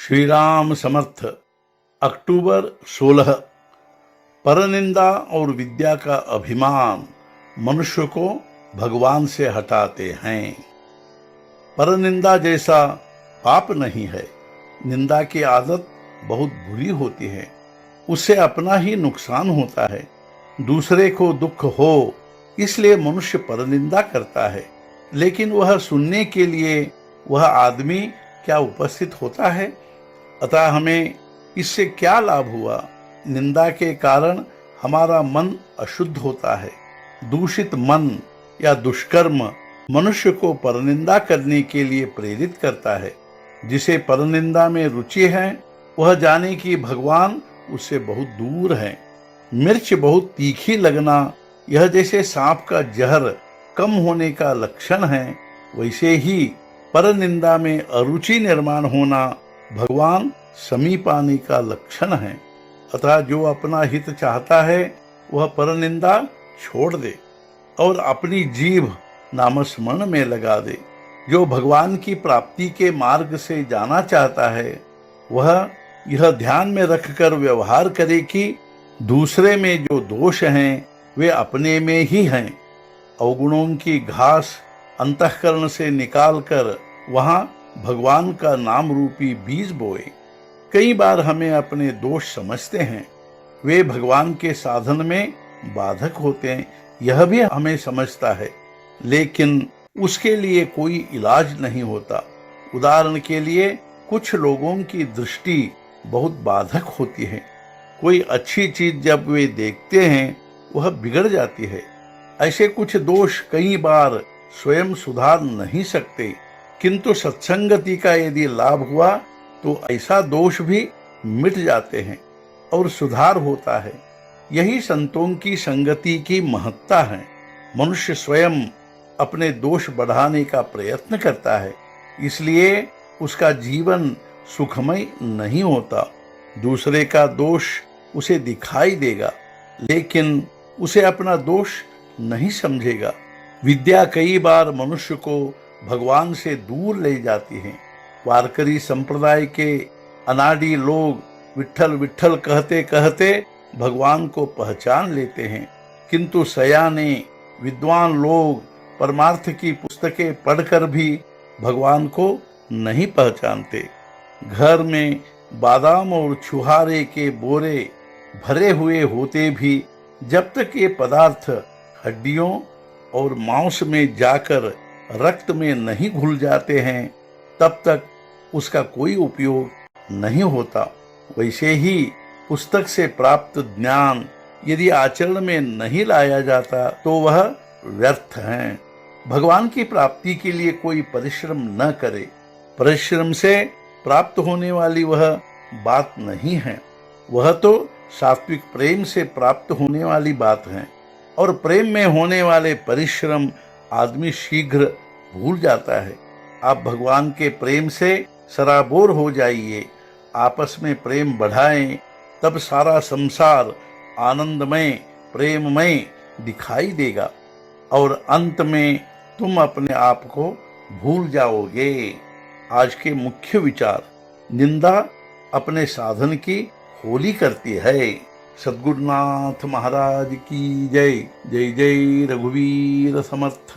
श्री राम समर्थ। अक्टूबर 16। परनिंदा और विद्या का अभिमान मनुष्य को भगवान से हटाते हैं। परनिंदा जैसा पाप नहीं है। निंदा की आदत बहुत बुरी होती है, उससे अपना ही नुकसान होता है, दूसरे को दुख हो, इसलिए मनुष्य परनिंदा करता है। लेकिन वह सुनने के लिए वह आदमी क्या उपस्थित होता है? अतः हमें इससे क्या लाभ हुआ? निंदा के कारण हमारा मन अशुद्ध होता है। दूषित मन या दुष्कर्म मनुष्य को परनिंदा करने के लिए प्रेरित करता है। जिसे परनिंदा में रुचि है वह जाने कि भगवान उससे बहुत दूर है। मिर्च बहुत तीखी लगना यह जैसे सांप का जहर कम होने का लक्षण है, वैसे ही परनिंदा में अरुचि निर्माण होना भगवान समीप आने का लक्षण है। अतः जो अपना हित चाहता है वह परनिंदा छोड़ दे और अपनी जीभ नामस्मरण में लगा दे। जो भगवान की प्राप्ति के मार्ग से जाना चाहता है वह यह ध्यान में रखकर व्यवहार करे कि दूसरे में जो दोष हैं वे अपने में ही हैं। अवगुणों की घास अंतःकरण से निकालकर वहां भगवान का नाम रूपी बीज बोए। कई बार हमें अपने दोष समझते हैं, वे भगवान के साधन में बाधक होते हैं, यह भी हमें समझता है, लेकिन उसके लिए कोई इलाज नहीं होता। उदाहरण के लिए कुछ लोगों की दृष्टि बहुत बाधक होती है। कोई अच्छी चीज जब वे देखते हैं वह बिगड़ जाती है। ऐसे कुछ दोष कई बार स्वयं सुधार नहीं सकते, किंतु सत्संगति का यदि लाभ हुआ तो ऐसा दोष भी मिट जाते हैं और सुधार होता है। यही संतों की संगति की महत्ता है। मनुष्य स्वयं अपने दोष बढ़ाने का प्रयत्न करता है, इसलिए उसका जीवन सुखमय नहीं होता। दूसरे का दोष उसे दिखाई देगा, लेकिन उसे अपना दोष नहीं समझेगा। विद्या कई बार मनुष्य को भगवान से दूर ले जाती है। वारकरी संप्रदाय के अनाड़ी लोग विठ्ठल विठ्ठल कहते कहते भगवान को पहचान लेते हैं, किंतु सयाने विद्वान लोग परमार्थ की पुस्तकें पढ़कर भी भगवान को नहीं पहचानते। घर में बादाम और छुहारे के बोरे भरे हुए होते भी जब तक ये पदार्थ हड्डियों और मांस में जाकर रक्त में नहीं घुल जाते हैं तब तक उसका कोई उपयोग नहीं होता। वैसे ही पुस्तक से प्राप्त ज्ञान यदि आचरण में नहीं लाया जाता तो वह व्यर्थ है। भगवान की प्राप्ति के लिए कोई परिश्रम न करे। परिश्रम से प्राप्त होने वाली वह बात नहीं है, वह तो सात्विक प्रेम से प्राप्त होने वाली बात है। और प्रेम में होने वाले परिश्रम आदमी शीघ्र भूल जाता है। आप भगवान के प्रेम से सराबोर हो जाइए, आपस में प्रेम बढ़ाएं, तब सारा संसार आनंदमय प्रेममय दिखाई देगा और अंत में तुम अपने आप को भूल जाओगे। आज के मुख्य विचार: निंदा अपने साधन की होली करती है। सद्गुरुनाथ महाराज की जय। जय जय रघुवीर समर्थ।